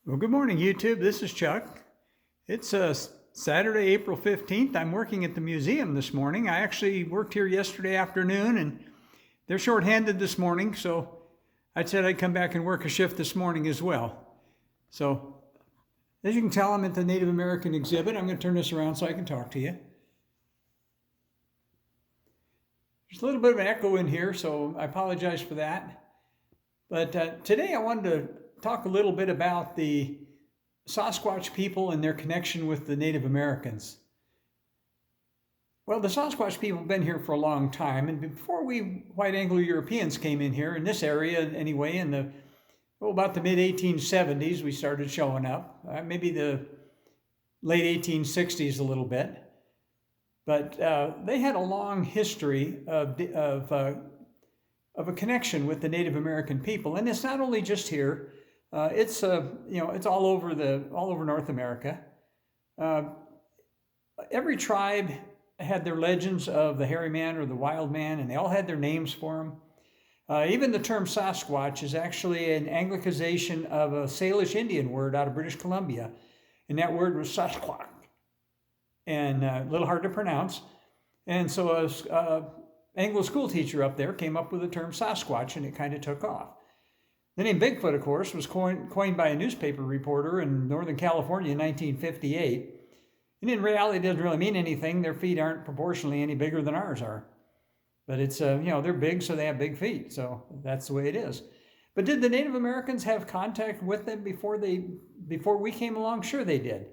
Well, good morning, YouTube. This is Chuck. It's Saturday, April 15th. I'm working at the museum this morning. I actually worked here yesterday afternoon, and they're shorthanded this morning, so I said I'd come back and work a shift this morning as well. So, as you can tell, I'm at the Native American exhibit. I'm going to turn this around so I can talk to you. There's a little bit of an echo in here, so I apologize for that. But today I wanted to talk a little bit about the Sasquatch people and their connection with the Native Americans. Well, the Sasquatch people have been here for a long time, and before we white Anglo-Europeans came in here, in this area anyway, in about the mid-1870s, we started showing up, maybe the late 1860s a little bit. But they had a long history of a connection with the Native American people, and it's not only just here. It's all over North America. Every tribe had their legends of the hairy man or the wild man, and they all had their names for them. Even the term Sasquatch is actually an Anglicization of a Salish Indian word out of British Columbia, and that word was Sasquatch, and a little hard to pronounce. And so an Anglo school teacher up there came up with the term Sasquatch, and it kind of took off. The name Bigfoot, of course, was coined by a newspaper reporter in Northern California in 1958. And in reality, it doesn't really mean anything. Their feet aren't proportionally any bigger than ours are. But it's, they're big, so they have big feet. So that's the way it is. But did the Native Americans have contact with them before we came along? Sure they did.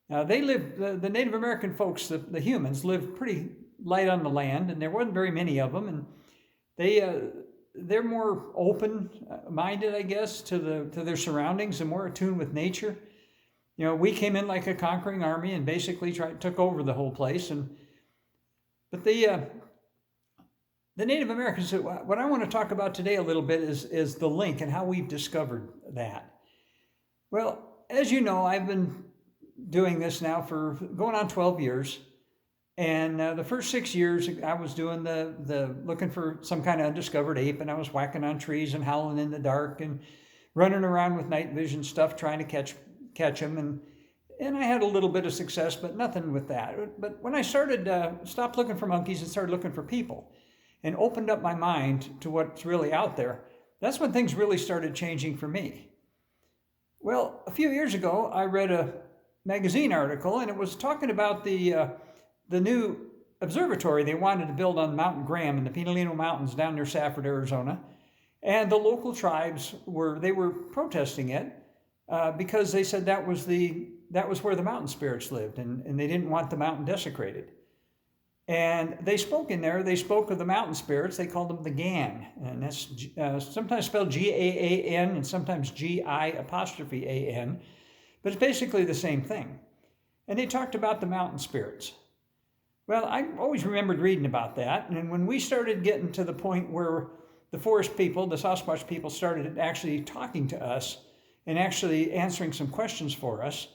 They lived, the Native American folks, the humans, lived pretty light on the land, and there wasn't very many of them. And they're more open-minded, I guess, to their surroundings and more attuned with nature. We came in like a conquering army and basically took over the whole place. But the Native Americans, what I want to talk about today a little bit is the link and how we've discovered that. Well, as you know, I've been doing this now for going on 12 years. And the first 6 years, I was doing the looking for some kind of undiscovered ape, and I was whacking on trees and howling in the dark and running around with night vision stuff, trying to catch them. And I had a little bit of success, but nothing with that. But when I stopped looking for monkeys and started looking for people, and opened up my mind to what's really out there, that's when things really started changing for me. Well, a few years ago, I read a magazine article, and it was talking about the new observatory they wanted to build on Mount Graham in the Pinaleno Mountains down near Safford, Arizona. And the local tribes were protesting it because they said that was where the mountain spirits lived, and they didn't want the mountain desecrated. And they spoke of the mountain spirits. They called them the Gaan, and that's sometimes spelled G-A-A-N and sometimes G-I-A-N, but it's basically the same thing. And they talked about the mountain spirits. Well, I always remembered reading about that, and when we started getting to the point where the forest people, the Sasquatch people, started actually talking to us and actually answering some questions for us,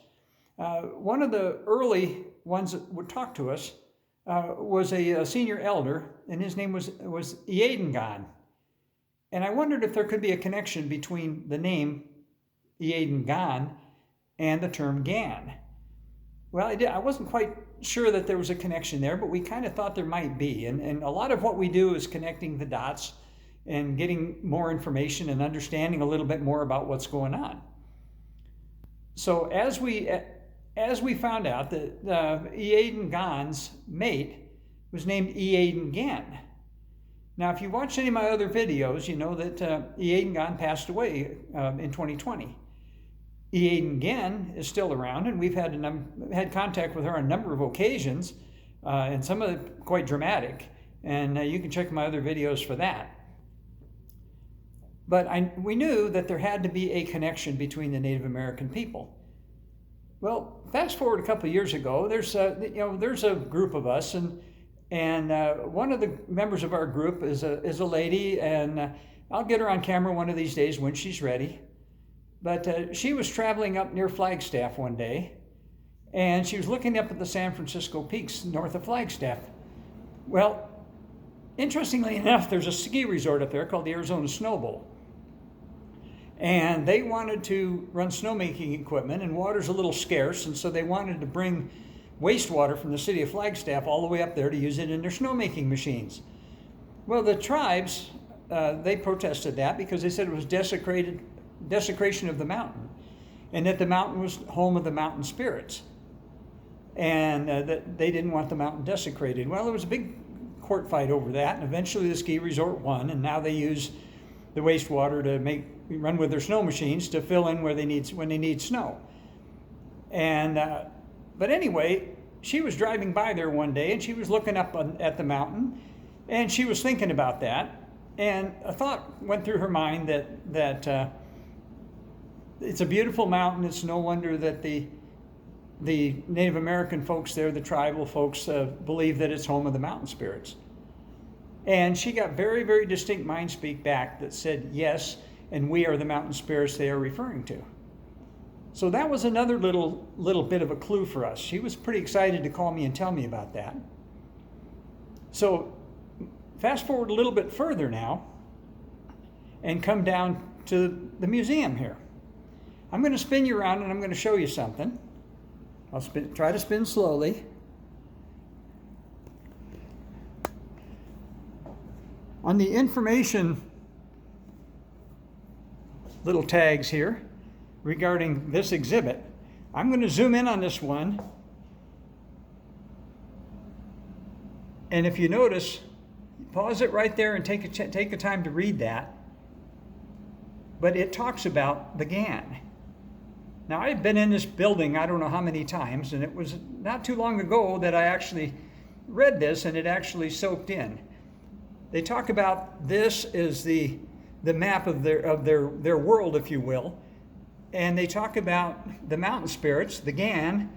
one of the early ones that would talk to us was a senior elder, and his name was Gaan. And I wondered if there could be a connection between the name Gaan and the term Gaan. Well, I wasn't quite sure that there was a connection there, but we kind of thought there might be. And a lot of what we do is connecting the dots and getting more information and understanding a little bit more about what's going on. So as we found out that Gaan's mate was named Gaan. Now, if you watched any of my other videos, you know that Gaan passed away in 2020. Gaan is still around, and we've had contact with her on a number of occasions, and some of it quite dramatic, and you can check my other videos for that. But we knew that there had to be a connection between the Native American people. Well, fast forward a couple of years ago, there's a group of us, and one of the members of our group is a lady, and I'll get her on camera one of these days when she's ready. But she was traveling up near Flagstaff one day, and she was looking up at the San Francisco peaks north of Flagstaff. Well, interestingly enough, there's a ski resort up there called the Arizona Snow Bowl. And they wanted to run snowmaking equipment, and water's a little scarce, and so they wanted to bring wastewater from the city of Flagstaff all the way up there to use it in their snowmaking machines. Well, the tribes, they protested that because they said it was desecration of the mountain, and that the mountain was home of the mountain spirits, and that they didn't want the mountain desecrated. Well, there was a big court fight over that, and eventually the ski resort won, and now they use the wastewater to run with their snow machines to fill in when they need snow. And but anyway, she was driving by there one day, and she was looking up at the mountain, and she was thinking about that, and a thought went through her mind that it's a beautiful mountain. It's no wonder that the Native American folks there, the tribal folks, believe that it's home of the mountain spirits. And she got very, very distinct mind speak back that said, yes, and we are the mountain spirits they are referring to. So that was another little bit of a clue for us. She was pretty excited to call me and tell me about that. So fast forward a little bit further now and come down to the museum here. I'm going to spin you around and I'm going to show you something. I'll try to spin slowly. On the information little tags here regarding this exhibit, I'm going to zoom in on this one. And if you notice, pause it right there and take a time to read that. But it talks about the Gaan. Now, I've been in this building I don't know how many times, and it was not too long ago that I actually read this and it actually soaked in. They talk about this as the map of their world, if you will, and they talk about the mountain spirits, the Gaan,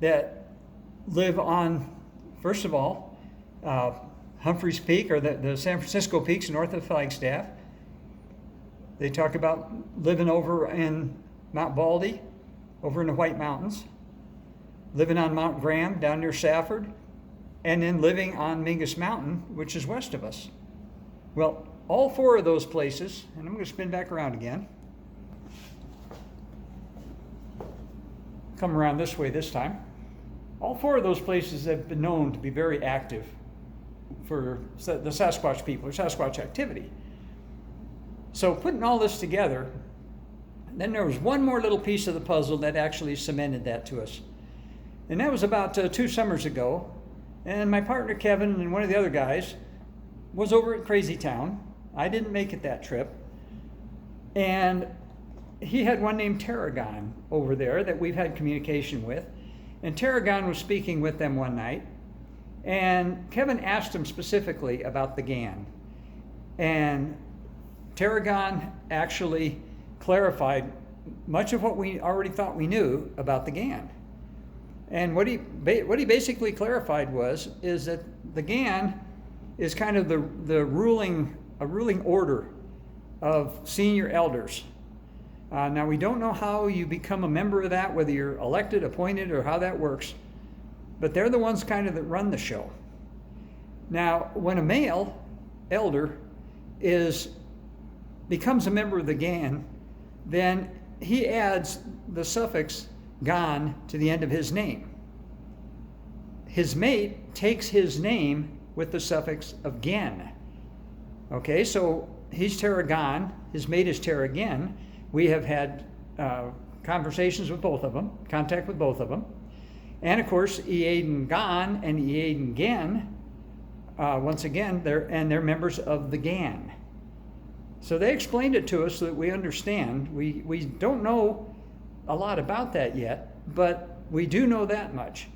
that live on, first of all, Humphreys Peak, or the San Francisco peaks north of Flagstaff. They talk about living over in Mount Baldy, over in the White Mountains, living on Mount Graham down near Safford, and then living on Mingus Mountain, which is west of us. Well, all four of those places, and I'm going to spin back around again, come around this way this time. All four of those places have been known to be very active for the Sasquatch people, or Sasquatch activity. So putting all this together, then there was one more little piece of the puzzle that actually cemented that to us. And that was about 2 summers ago. And my partner Kevin and one of the other guys was over at Crazy Town. I didn't make it that trip. And he had one named Gaan over there that we've had communication with. And Gaan was speaking with them one night. And Kevin asked him specifically about the Gaan. And Gaan actually clarified much of what we already thought we knew about the Gaan. And what he basically clarified is that the Gaan is kind of a ruling order of senior elders. Now, we don't know how you become a member of that, whether you're elected, appointed, or how that works, but they're the ones kind of that run the show. Now, when a male elder becomes a member of the Gaan, then he adds the suffix Gaan to the end of his name. His mate takes his name with the suffix of Gaan. Okay, so he's Gaan, his mate is Gaan. We have had conversations with both of them, contact with both of them. And of course, Eaden Gaan and Eaden Gaan, once again, they're members of the Gaan. So they explained it to us so that we understand. We don't know a lot about that yet, but we do know that much.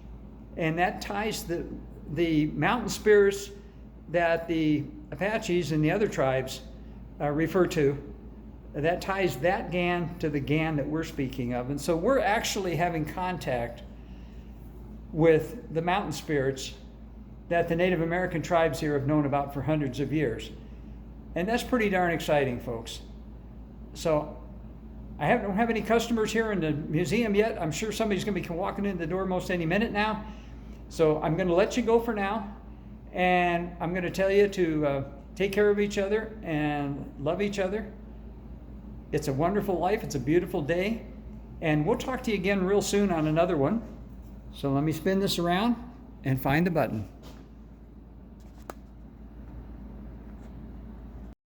And that ties the mountain spirits that the Apaches and the other tribes refer to. That ties that Gaan to the Gaan that we're speaking of. And so we're actually having contact with the mountain spirits that the Native American tribes here have known about for hundreds of years. And that's pretty darn exciting, folks. So I don't have any customers here in the museum yet. I'm sure somebody's going to be walking in the door most any minute now. So I'm going to let you go for now. And I'm going to tell you to take care of each other and love each other. It's a wonderful life. It's a beautiful day. And we'll talk to you again real soon on another one. So let me spin this around and find the button.